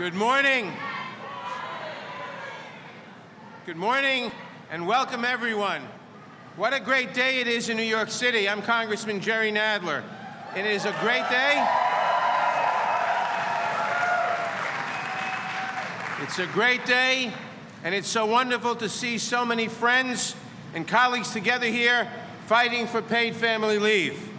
Good morning. Good morning, and welcome, everyone. What a great day it is in New York City. I'm Congressman Jerry Nadler. It is a great day. It's a great day, and it's so wonderful to see so many friends and colleagues together here fighting for paid family leave.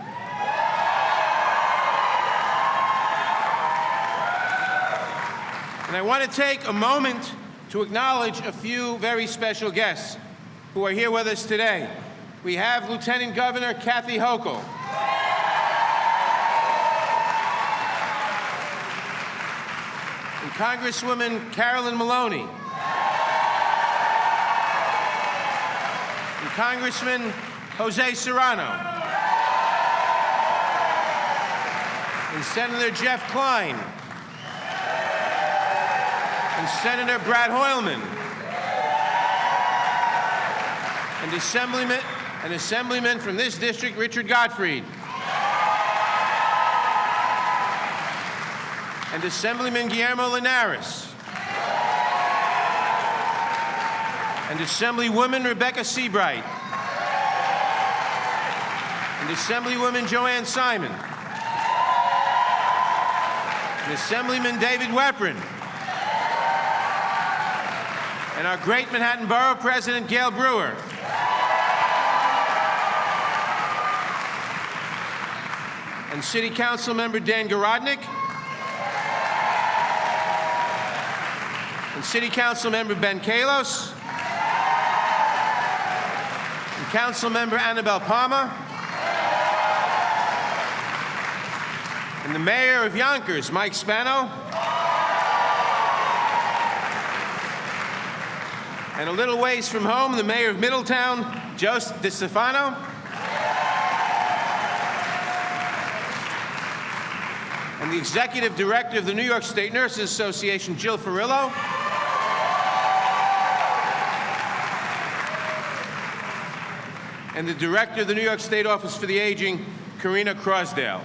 And I want to take a moment to acknowledge a few very special guests who are here with us today. We have Lieutenant Governor Kathy Hochul, and Congresswoman Carolyn Maloney, and Congressman Jose Serrano, and Senator Jeff Klein, and Senator Brad Hoylman, and Assemblyman from this district, Richard Gottfried, and Assemblyman Guillermo Linares, and Assemblywoman Rebecca Seabright, and Assemblywoman Joanne Simon, and Assemblyman David Weprin, and our great Manhattan Borough President, Gail Brewer. And City Council Member Dan Garodnick. And City Council Member Ben Kalos. And Council Member Annabelle Palmer. And the Mayor of Yonkers, Mike Spano. And a little ways from home, the Mayor of Middletown, Joe DiStefano. And the Executive Director of the New York State Nurses Association, Jill Ferrillo. And the Director of the New York State Office for the Aging, Karina Crosdale.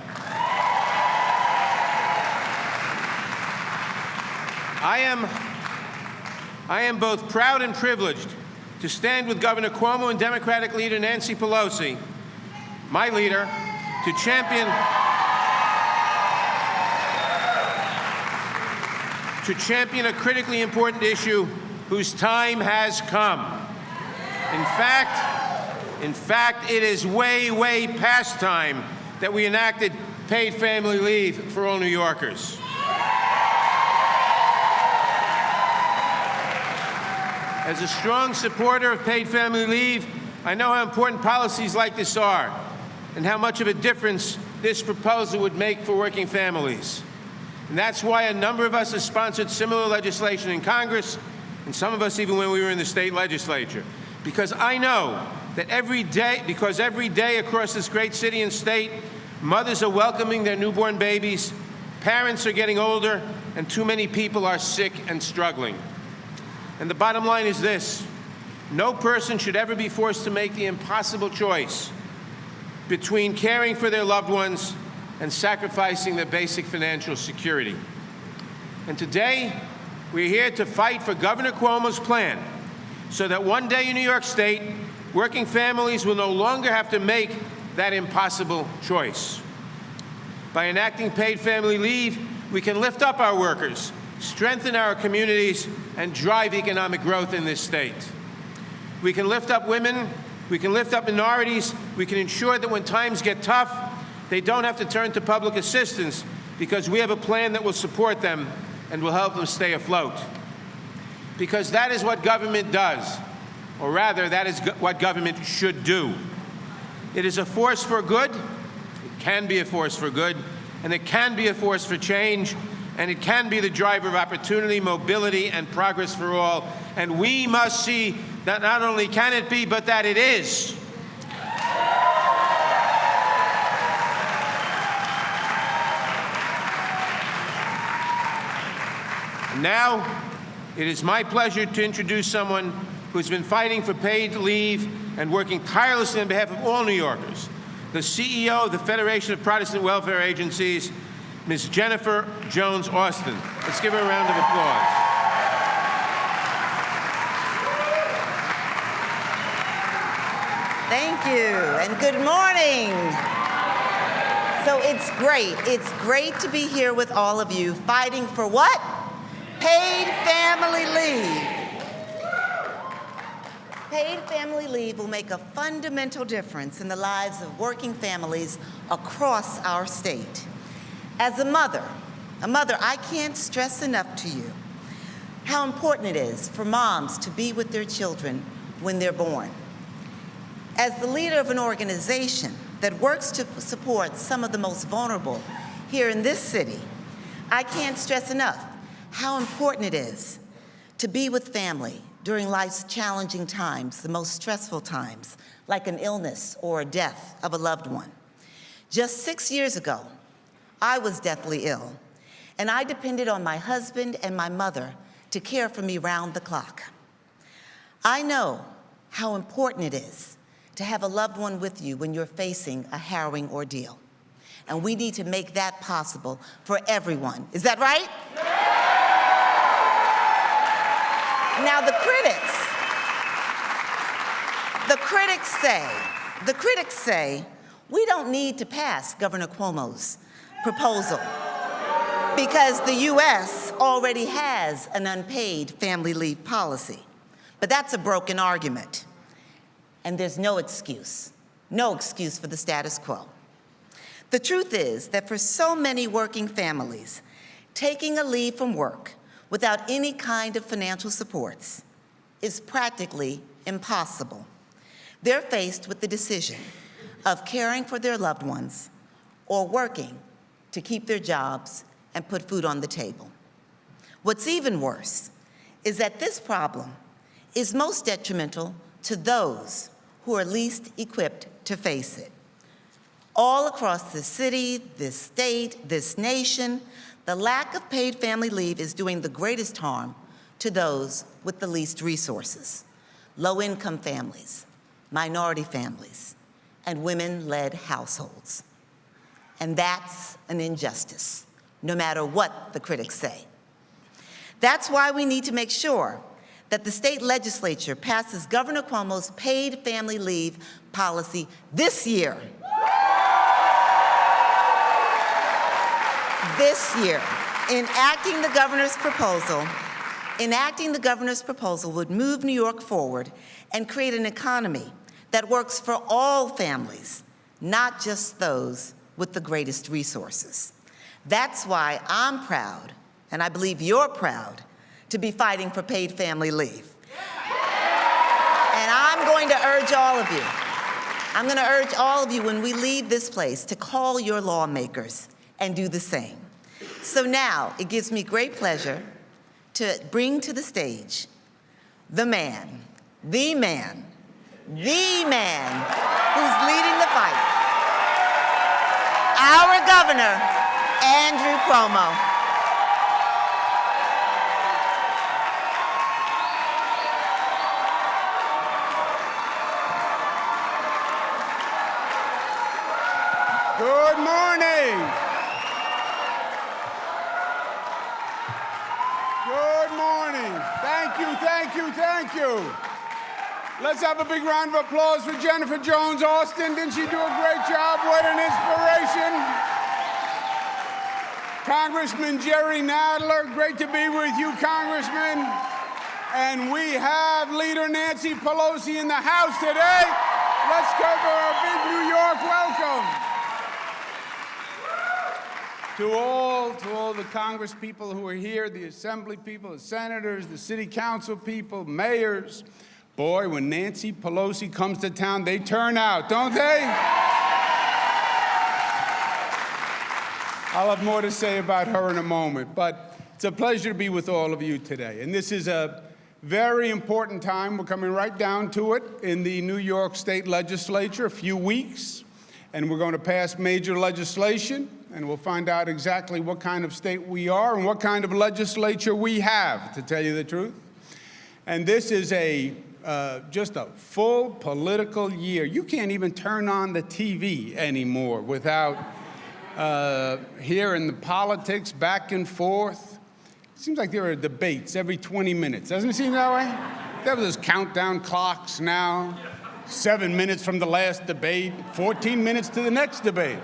I am both proud and privileged to stand with Governor Cuomo and Democratic leader Nancy Pelosi, my leader, to champion a critically important issue whose time has come. In fact, it is way, way past time that we enacted paid family leave for all New Yorkers. As a strong supporter of paid family leave, I know how important policies like this are and how much of a difference this proposal would make for working families. And that's why a number of us have sponsored similar legislation in Congress, and some of us even when we were in the state legislature. Because I know that every day across this great city and state, mothers are welcoming their newborn babies, parents are getting older, and too many people are sick and struggling. And the bottom line is this: no person should ever be forced to make the impossible choice between caring for their loved ones and sacrificing their basic financial security. And today, we're here to fight for Governor Cuomo's plan so that one day in New York State, working families will no longer have to make that impossible choice. By enacting paid family leave, we can lift up our workers, strengthen our communities, and drive economic growth in this state. We can lift up women, we can lift up minorities, we can ensure that when times get tough, they don't have to turn to public assistance because we have a plan that will support them and will help them stay afloat. Because that is what government does, or rather, that is what government should do. It is a force for good, it can be a force for good, and it can be a force for change, and it can be the driver of opportunity, mobility, and progress for all. And we must see that not only can it be, but that it is. Now, it is my pleasure to introduce someone who's been fighting for paid leave and working tirelessly on behalf of all New Yorkers, the CEO of the Federation of Protestant Welfare Agencies, Ms. Jennifer Jones Austin. Let's give her a round of applause. Thank you, and good morning. So it's great to be here with all of you fighting for what? Paid family leave. Paid family leave will make a fundamental difference in the lives of working families across our state. As a mother, I can't stress enough to you how important it is for moms to be with their children when they're born. As the leader of an organization that works to support some of the most vulnerable here in this city, I can't stress enough how important it is to be with family during life's challenging times, the most stressful times, like an illness or a death of a loved one. Just 6 years ago, I was deathly ill, and I depended on my husband and my mother to care for me round the clock. I know how important it is to have a loved one with you when you're facing a harrowing ordeal. And we need to make that possible for everyone. Is that right? Now the critics say, we don't need to pass Governor Cuomo's proposal because the U.S. already has an unpaid family leave policy. But that's a broken argument. And there's no excuse for the status quo. The truth is that for so many working families, taking a leave from work without any kind of financial supports is practically impossible. They're faced with the decision of caring for their loved ones or working to keep their jobs and put food on the table. What's even worse is that this problem is most detrimental to those who are least equipped to face it. All across the city, this state, this nation, the lack of paid family leave is doing the greatest harm to those with the least resources: low-income families, minority families, and women-led households. And that's an injustice, no matter what the critics say. That's why we need to make sure that the state legislature passes Governor Cuomo's paid family leave policy this year. This year, enacting the governor's proposal would move New York forward and create an economy that works for all families, not just those with the greatest resources. That's why I'm proud, and I believe you're proud, to be fighting for paid family leave. And I'm going to urge all of you when we leave this place to call your lawmakers and do the same. So now it gives me great pleasure to bring to the stage the man who's leading the fight, our Governor, Andrew Cuomo. Good morning. Good morning. Thank you. Let's have a big round of applause for Jennifer Jones Austin. Didn't she do a great job? What an inspiration. Congressman Jerry Nadler, great to be with you, Congressman. And we have Leader Nancy Pelosi in the House today. Let's give her a big New York welcome. To all the Congress people who are here, the Assembly people, the senators, the City Council people, mayors. Boy, when Nancy Pelosi comes to town, they turn out, don't they? I'll have more to say about her in a moment, but it's a pleasure to be with all of you today. And this is a very important time. We're coming right down to it in the New York State Legislature, a few weeks, and we're going to pass major legislation. And we'll find out exactly what kind of state we are and what kind of legislature we have, to tell you the truth. And this is just a full political year. You can't even turn on the TV anymore without here in the politics, back and forth. It seems like there are debates every 20 minutes. Doesn't it seem that way? There were those countdown clocks now. 7 minutes from the last debate, 14 minutes to the next debate.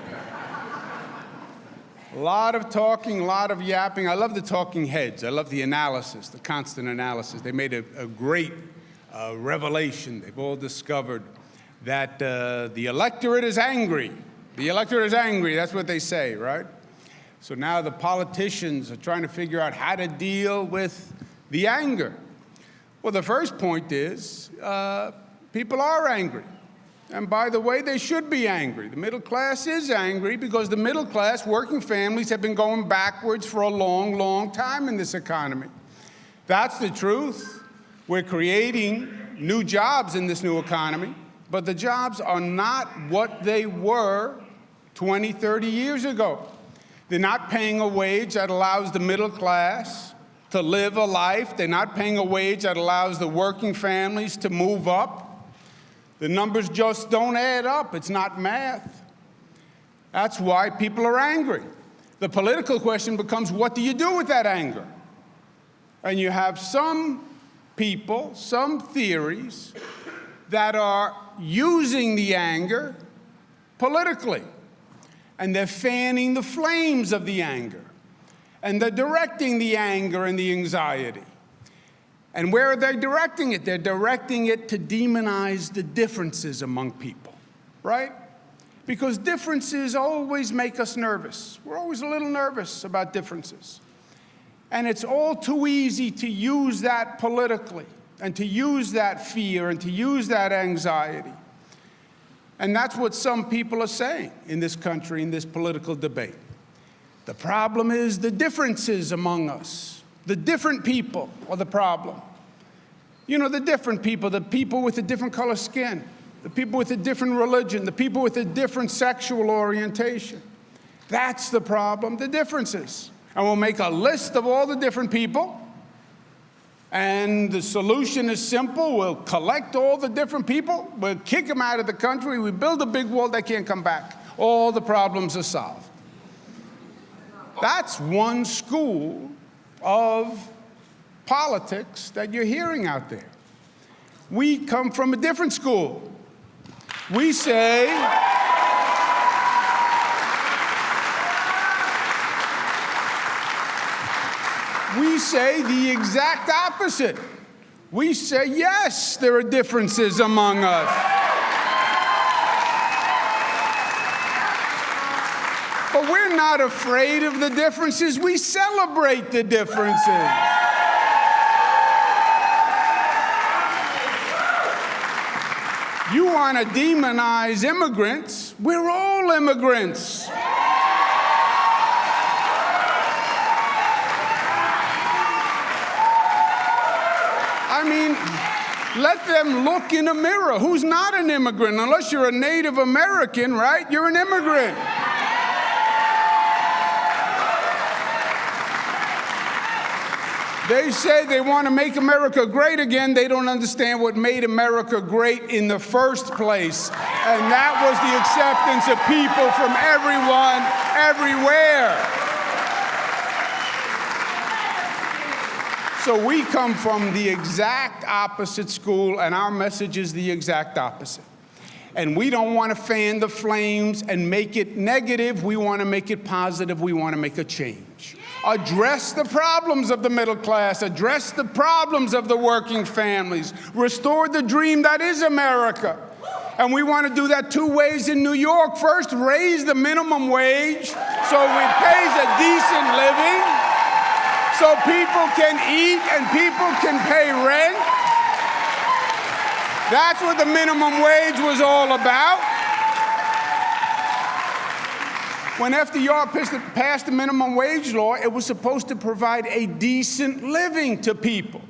A lot of talking, a lot of yapping. I love the talking heads. I love the analysis, the constant analysis. They made a great revelation. They've all discovered that the electorate is angry. The electorate is angry. That's what they say, right? So now the politicians are trying to figure out how to deal with the anger. Well, the first point is people are angry. And by the way, they should be angry. The middle class is angry because the middle class, working families, have been going backwards for a long, long time in this economy. That's the truth. We're creating new jobs in this new economy, but the jobs are not what they were 20, 30 years ago. They're not paying a wage that allows the middle class to live a life. They're not paying a wage that allows the working families to move up. The numbers just don't add up. It's not math. That's why people are angry. The political question becomes, what do you do with that anger? And you have some people, some theories, that are using the anger politically. And they're fanning the flames of the anger. And they're directing the anger and the anxiety. And where are they directing it? They're directing it to demonize the differences among people, right? Because differences always make us nervous. We're always a little nervous about differences. And it's all too easy to use that politically, and to use that fear, and to use that anxiety. And that's what some people are saying in this country, in this political debate. The problem is the differences among us. The different people are the problem. You know, the different people, the people with a different color skin, the people with a different religion, the people with a different sexual orientation. That's the problem, the differences. And we'll make a list of all the different people, and the solution is simple. We'll collect all the different people, we'll kick them out of the country, we build a big wall, they can't come back. All the problems are solved. That's one school of politics that you're hearing out there. We come from a different school. We say, the exact opposite. We say, yes, there are differences among us. But we're not afraid of the differences. We celebrate the differences. You want to demonize immigrants? We're all immigrants. I mean, let them look in a mirror. Who's not an immigrant? Unless you're a Native American, right? You're an immigrant. They say they want to make America great again. They don't understand what made America great in the first place. And that was the acceptance of people from everyone, everywhere. So we come from the exact opposite school, and our message is the exact opposite. And we don't want to fan the flames and make it negative. We want to make it positive. We want to make a change. Address the problems of the middle class. Address the problems of the working families. Restore the dream that is America. And we want to do that two ways in New York. First, raise the minimum wage so it pays a decent living, so people can eat and people can pay rent. That's what the minimum wage was all about. When FDR passed the minimum wage law, it was supposed to provide a decent living to people.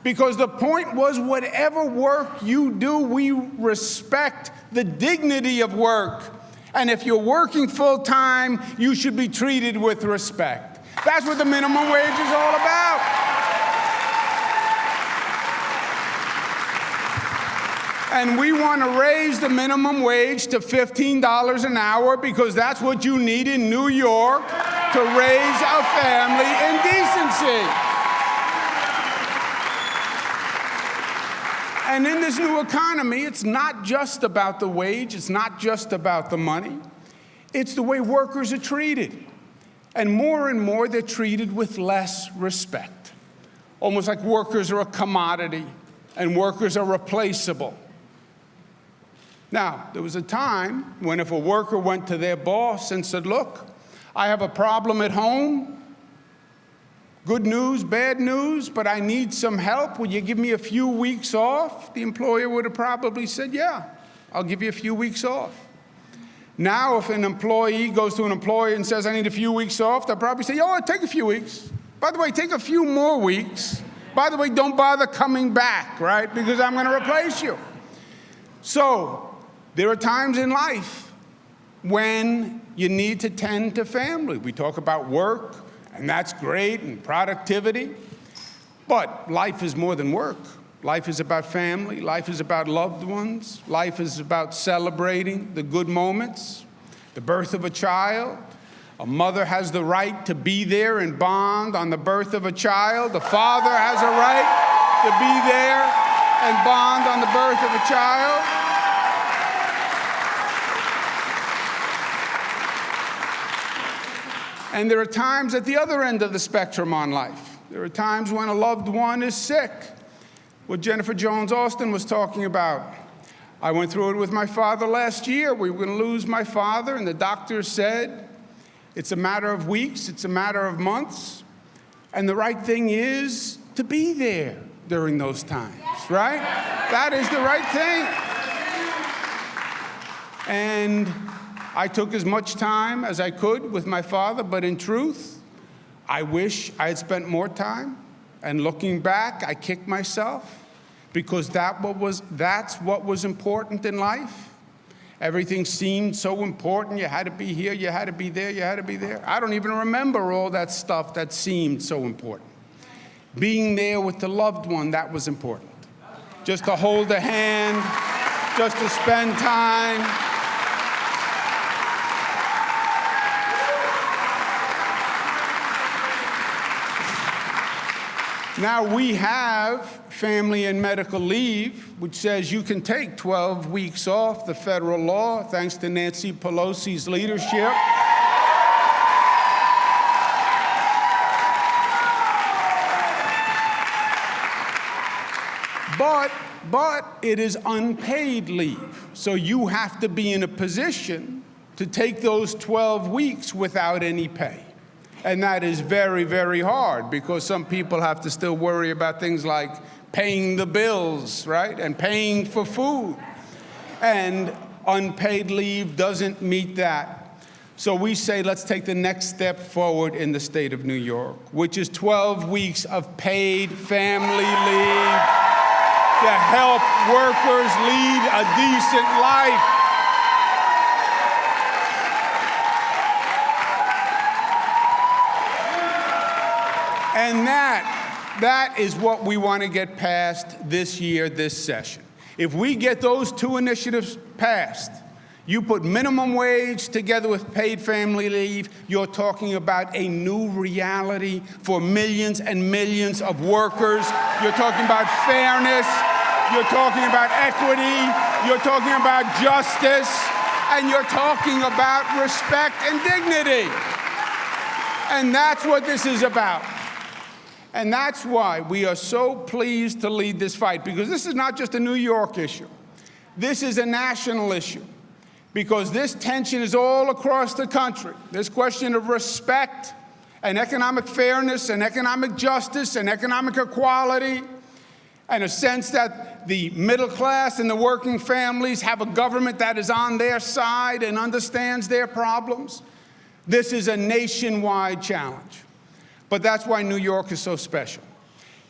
Because the point was, whatever work you do, we respect the dignity of work. And if you're working full time, you should be treated with respect. That's what the minimum wage is all about. And we want to raise the minimum wage to $15 an hour because that's what you need in New York to raise a family in decency. And in this new economy, it's not just about the wage, it's not just about the money, it's the way workers are treated. And more, they're treated with less respect. Almost like workers are a commodity and workers are replaceable. Now, there was a time when if a worker went to their boss and said, look, I have a problem at home, good news, bad news, but I need some help. Will you give me a few weeks off? The employer would have probably said, yeah, I'll give you a few weeks off. Now, if an employee goes to an employer and says, I need a few weeks off, they'll probably say, oh, take a few weeks. By the way, take a few more weeks. By the way, don't bother coming back, right? Because I'm going to replace you. So there are times in life when you need to tend to family. We talk about work, and that's great, and productivity. But life is more than work. Life is about family. Life is about loved ones. Life is about celebrating the good moments, the birth of a child. A mother has the right to be there and bond on the birth of a child. The father has a right to be there and bond on the birth of a child. And there are times at the other end of the spectrum on life. There are times when a loved one is sick. What Jennifer Jones-Austin was talking about. I went through it with my father last year. We were going to lose my father, and the doctor said, it's a matter of weeks, it's a matter of months, and the right thing is to be there during those times, right? That is the right thing. And I took as much time as I could with my father, but in truth, I wish I had spent more time. And looking back, I kick myself because that's what was important in life. Everything seemed so important. You had to be here, you had to be there, you had to be there. I don't even remember all that stuff that seemed so important. Being there with the loved one, that was important. Just to hold a hand, just to spend time. Now we have family and medical leave, which says you can take 12 weeks off, the federal law, thanks to Nancy Pelosi's leadership. But it is unpaid leave. So you have to be in a position to take those 12 weeks without any pay. And that is very, very hard because some people have to still worry about things like paying the bills, right? And paying for food. And unpaid leave doesn't meet that. So we say, let's take the next step forward in the state of New York, which is 12 weeks of paid family leave to help workers lead a decent life. And that is what we want to get passed this year, this session. If we get those two initiatives passed, you put minimum wage together with paid family leave, you're talking about a new reality for millions and millions of workers. You're talking about fairness. You're talking about equity. You're talking about justice. And you're talking about respect and dignity. And that's what this is about. And that's why we are so pleased to lead this fight, because this is not just a New York issue. This is a national issue, because this tension is all across the country. This question of respect and economic fairness and economic justice and economic equality, and a sense that the middle class and the working families have a government that is on their side and understands their problems. This is a nationwide challenge. But that's why New York is so special,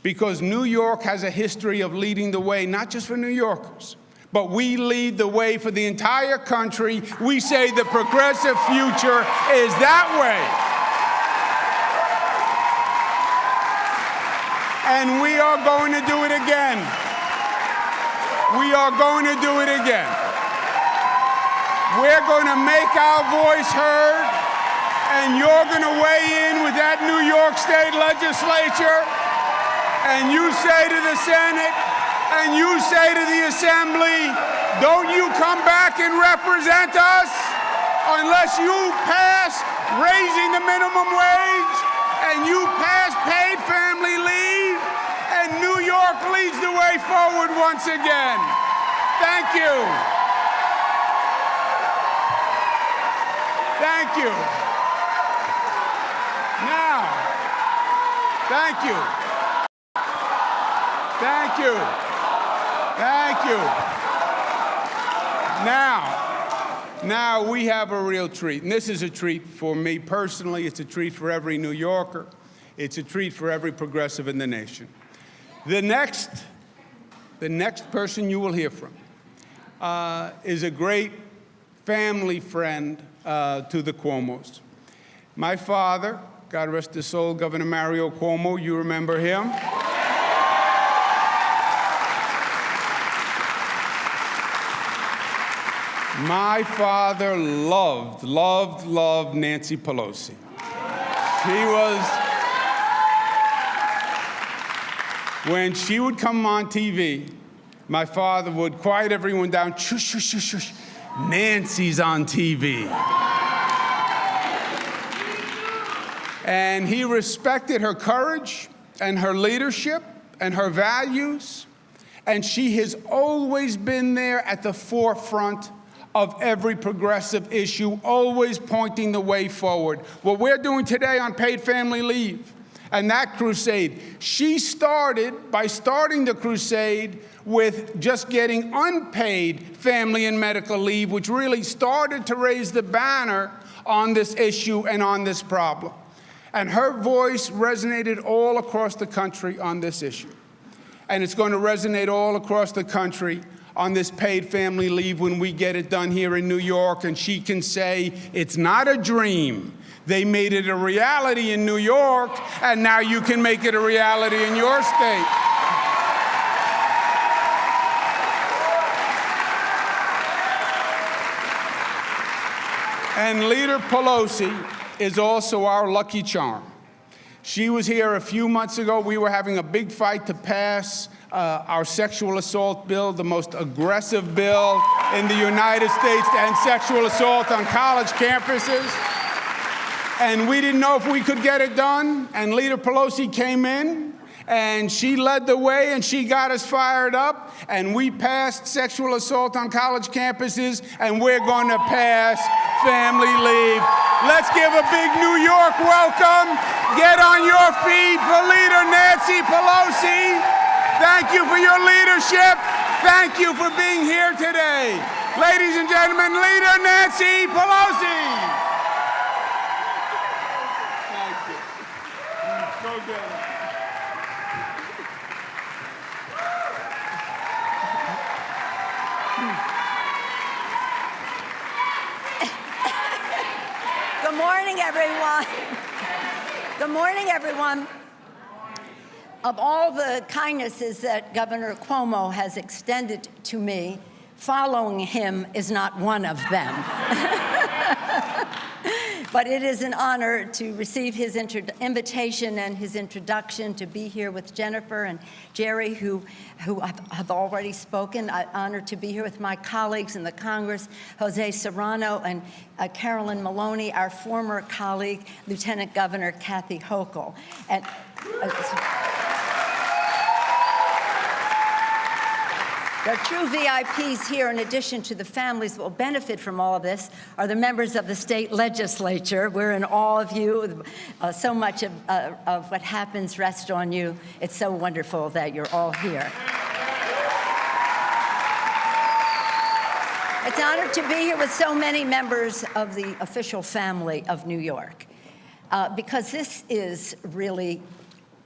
because New York has a history of leading the way, not just for New Yorkers, but we lead the way for the entire country. We say the progressive future is that way. And we are going to do it again. We are going to do it again. We're going to make our voice heard, and you're going to weigh in with that New York State legislature, and you say to the Senate, and you say to the Assembly, don't you come back and represent us unless you pass raising the minimum wage and you pass paid family leave, and New York leads the way forward once again. Thank you. Thank you. Now, thank you. Thank you. Thank you. Now we have a real treat, and this is a treat for me personally. It's a treat for every New Yorker. It's a treat for every progressive in the nation. The next person you will hear from is a great family friend to the Cuomos. My father, God rest his soul, Governor Mario Cuomo, you remember him? My father loved Nancy Pelosi. When she would come on TV, my father would quiet everyone down. Shush, shush, shush, shush. Nancy's on TV. And he respected her courage and her leadership and her values. And she has always been there at the forefront of every progressive issue, always pointing the way forward. What we're doing today on paid family leave and that crusade, she started by starting the crusade with just getting unpaid family and medical leave, which really started to raise the banner on this issue and on this problem. And her voice resonated all across the country on this issue. And it's going to resonate all across the country on this paid family leave when we get it done here in New York, and she can say, it's not a dream. They made it a reality in New York, and now you can make it a reality in your state. And Leader Pelosi is also our lucky charm. She was here a few months ago. We were having a big fight to pass our sexual assault bill, the most aggressive bill in the United States to end sexual assault on college campuses. And we didn't know if we could get it done. And Leader Pelosi came in, and she led the way, and she got us fired up. And we passed sexual assault on college campuses, and we're going to pass family leave. Let's give a big New York welcome. Get on your feet for Leader Nancy Pelosi. Thank you for your leadership. Thank you for being here today. Ladies and gentlemen, Leader Nancy Pelosi. Thank you. So good. Good morning, everyone. Good morning, everyone. Of all the kindnesses that Governor Cuomo has extended to me, following him is not one of them. But it is an honor to receive his invitation and his introduction, to be here with Jennifer and Jerry, who have already spoken. I'm honored to be here with my colleagues in the Congress, Jose Serrano and Carolyn Maloney, our former colleague, Lieutenant Governor Kathy Hochul. And the true VIPs here, in addition to the families that will benefit from all of this, are the members of the state legislature. We're in awe of you. So much of what happens rests on you. It's so wonderful that you're all here. It's an honor to be here with so many members of the official family of New York, because this is really,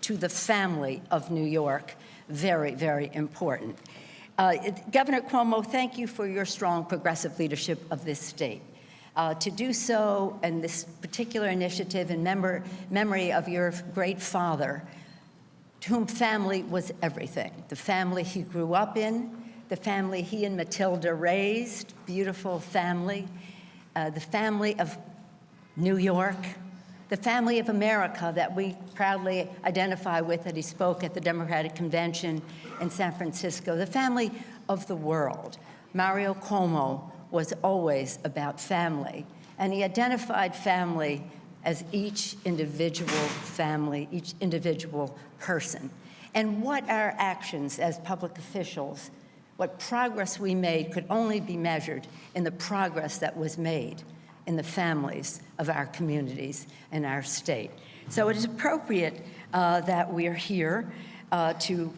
to the family of New York, very, very important. Governor Cuomo, thank you for your strong progressive leadership of this state. To do so in this particular initiative in memory of your great father, to whom family was everything. The family he grew up in, the family he and Matilda raised, beautiful family, the family of New York, the family of America that we proudly identify with, that he spoke at the Democratic Convention in San Francisco, the family of the world. Mario Cuomo was always about family, and he identified family as each individual family, each individual person. And what our actions as public officials, what progress we made could only be measured in the progress that was made in the families of our communities and our state. So it is appropriate that we are here to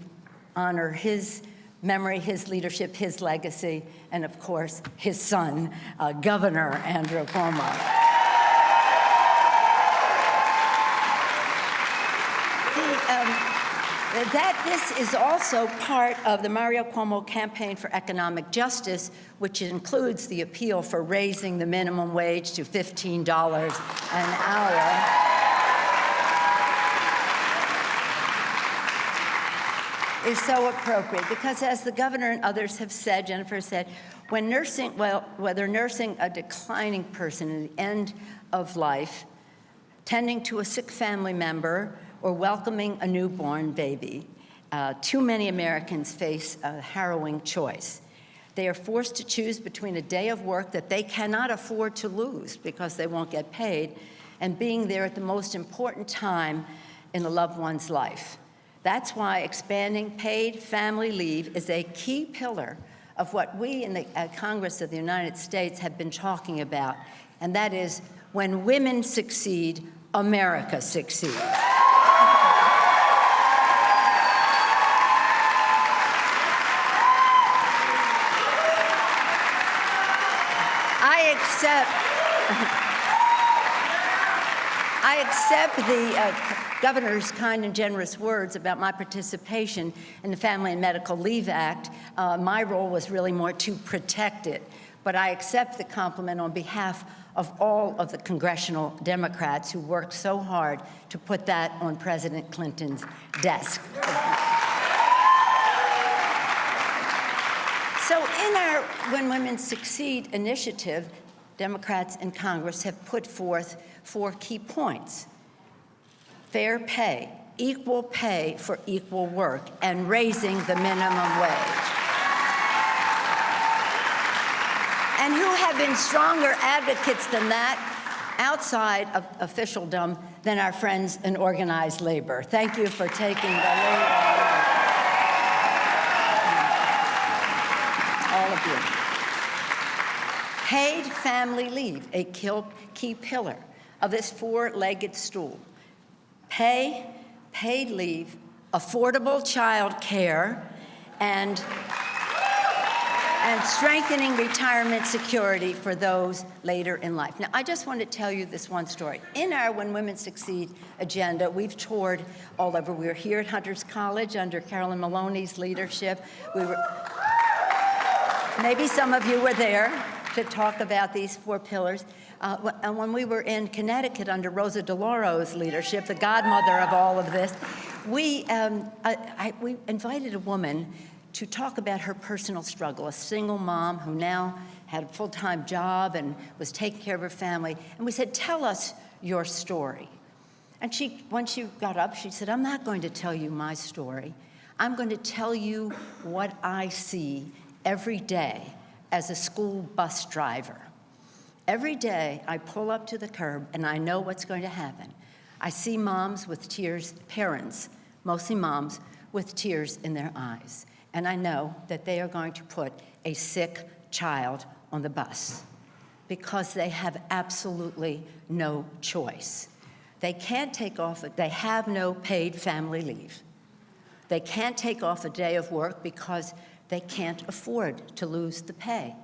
honor his memory, his leadership, his legacy, and of course, his son, Governor Andrew Cuomo. That this is also part of the Mario Cuomo Campaign for Economic Justice, which includes the appeal for raising the minimum wage to $15 an hour. Is so appropriate because, as the governor and others have said, Jennifer said, when nursing, whether nursing a declining person at the end of life, tending to a sick family member, or welcoming a newborn baby, too many Americans face a harrowing choice. They are forced to choose between a day of work that they cannot afford to lose because they won't get paid, and being there at the most important time in the loved one's life. That's why expanding paid family leave is a key pillar of what we in the Congress of the United States have been talking about, and that is, when women succeed, America succeeds. I accept the governor's kind and generous words about my participation in the Family and Medical Leave Act. My role was really more to protect it, but I accept the compliment on behalf of all of the congressional Democrats who worked so hard to put that on President Clinton's desk. So in our When Women Succeed initiative, Democrats in Congress have put forth 4 key points: fair pay, equal pay for equal work, and raising the minimum wage. And who have been stronger advocates than that outside of officialdom than our friends in organized labor? Thank you for taking the lead on that. All of you. Paid family leave, a key pillar of this 4-legged stool. Pay, paid leave, affordable child care, and strengthening retirement security for those later in life. Now, I just want to tell you this one story. In our When Women Succeed agenda, we've toured all over. We were here at Hunter's College under Carolyn Maloney's leadership. Maybe some of you were there to talk about these 4 pillars. And when we were in Connecticut under Rosa DeLauro's leadership, the godmother of all of this, we invited a woman to talk about her personal struggle, a single mom who now had a full-time job and was taking care of her family. And we said, tell us your story. And when she got up, she said, I'm not going to tell you my story. I'm going to tell you what I see every day as a school bus driver. Every day I pull up to the curb and I know what's going to happen. I see moms with tears, parents, mostly moms, with tears in their eyes. And I know that they are going to put a sick child on the bus because they have absolutely no choice. They can't take off, they have no paid family leave. They can't take off a day of work because they can't afford to lose the pay.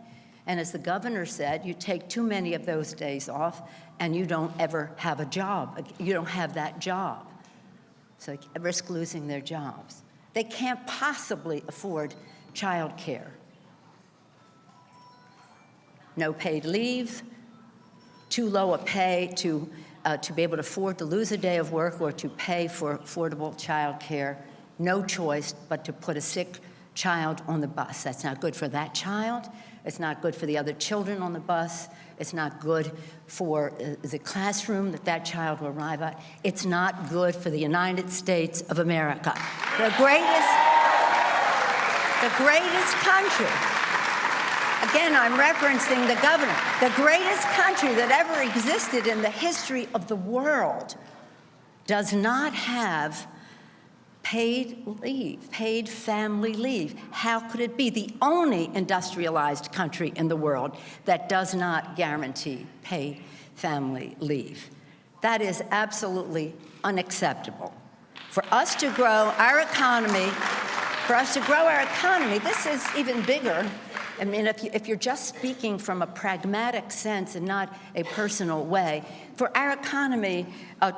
And as the governor said, you take too many of those days off and you don't ever have a job. You don't have that job. So they risk losing their jobs. They can't possibly afford child care. No paid leave, too low a pay to be able to afford to lose a day of work or to pay for affordable child care. No choice but to put a sick child on the bus. That's not good for that child. It's not good for the other children on the bus. It's not good for the classroom that child will arrive at. It's not good for the United States of America. The greatest country. Again, I'm referencing the governor. The greatest country that ever existed in the history of the world does not have paid leave, paid family leave. How could it be? The only industrialized country in the world that does not guarantee paid family leave. That is absolutely unacceptable. For us to grow our economy, this is even bigger. I mean, if you're just speaking from a pragmatic sense and not a personal way, for our economy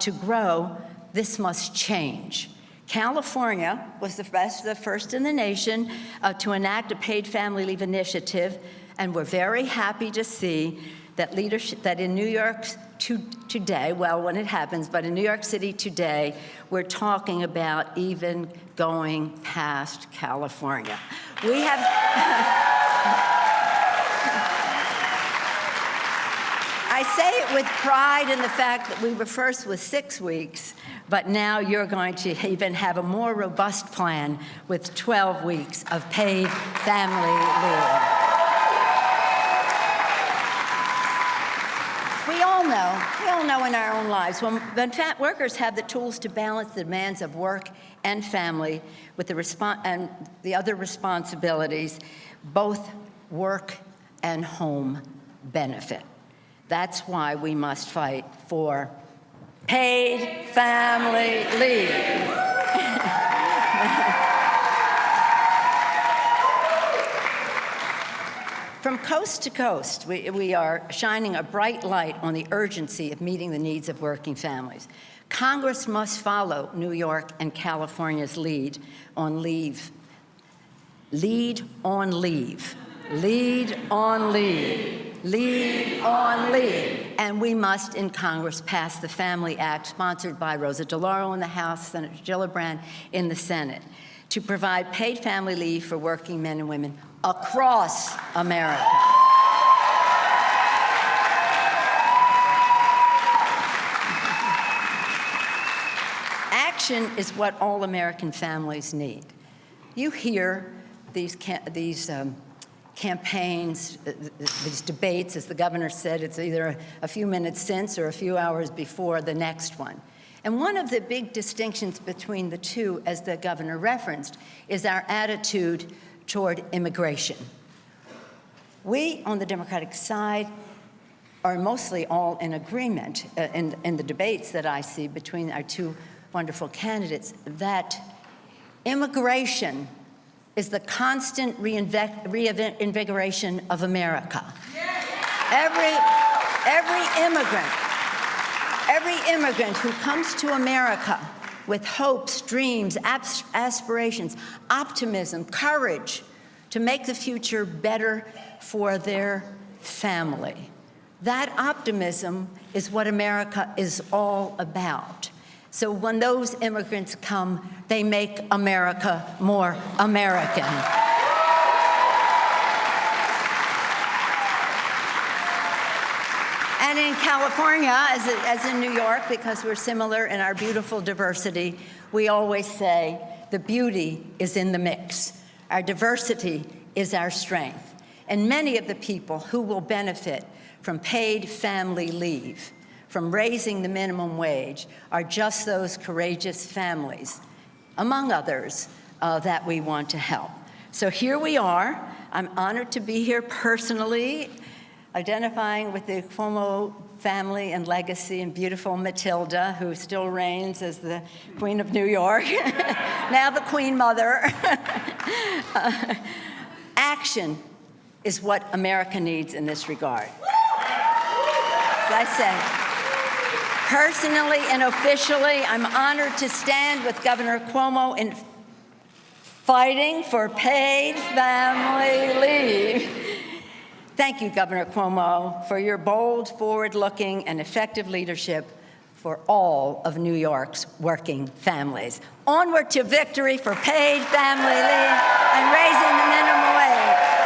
to grow, this must change. California was the first in the nation to enact a paid family leave initiative, and we're very happy to see that that in New York today, well, when it happens, but in New York City today, we're talking about even going past California. We have... I say it with pride in the fact that we were first with 6 weeks, but now you're going to even have a more robust plan with 12 weeks of paid family leave. We all know in our own lives, when workers have the tools to balance the demands of work and family with the other responsibilities, both work and home benefit. That's why we must fight for paid family leave. From coast to coast, we are shining a bright light on the urgency of meeting the needs of working families. Congress must follow New York and California's lead on leave. Lead on leave. Lead on leave. Lead on leave. And we must, in Congress, pass the Family Act, sponsored by Rosa DeLauro in the House, Senator Gillibrand in the Senate, to provide paid family leave for working men and women across America. Action is what all American families need. You hear these campaigns, these debates, as the governor said, it's either a few minutes since or a few hours before the next one. And one of the big distinctions between the two, as the governor referenced, is our attitude toward immigration. We, on the Democratic side, are mostly all in agreement in the debates that I see between our two wonderful candidates that immigration is the constant reinvigoration of America. Every immigrant who comes to America with hopes, dreams, aspirations, optimism, courage to make the future better for their family. That optimism is what America is all about. So when those immigrants come, they make America more American. And in California, as in New York, because we're similar in our beautiful diversity, we always say the beauty is in the mix. Our diversity is our strength. And many of the people who will benefit from paid family leave, from raising the minimum wage, are just those courageous families, among others, that we want to help. So here we are. I'm honored to be here personally, identifying with the Cuomo family and legacy, and beautiful Matilda, who still reigns as the Queen of New York, now the Queen Mother. Action is what America needs in this regard. As I said, personally and officially, I'm honored to stand with Governor Cuomo in fighting for paid family leave. Thank you, Governor Cuomo, for your bold, forward-looking, and effective leadership for all of New York's working families. Onward to victory for paid family leave and raising the minimum wage.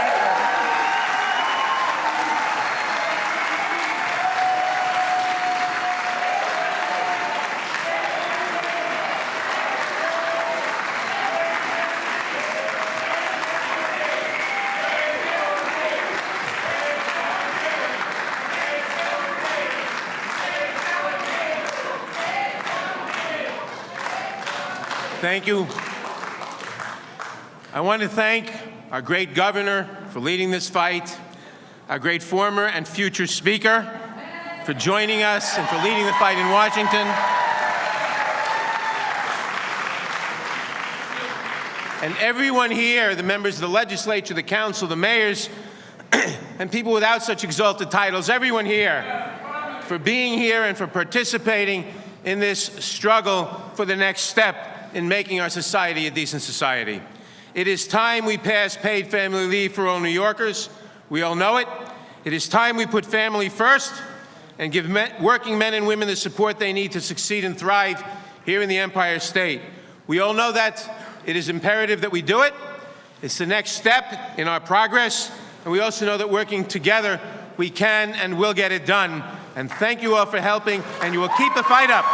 Thank you. I want to thank our great governor for leading this fight, our great former and future speaker for joining us and for leading the fight in Washington, and everyone here, the members of the legislature, the council, the mayors, and people without such exalted titles, everyone here for being here and for participating in this struggle for the next step in making our society a decent society. It is time we pass paid family leave for all New Yorkers. We all know it. It is time we put family first and give working men and women the support they need to succeed and thrive here in the Empire State. We all know that it is imperative that we do it. It's the next step in our progress. And we also know that working together, we can and will get it done. And thank you all for helping, and you will keep the fight up.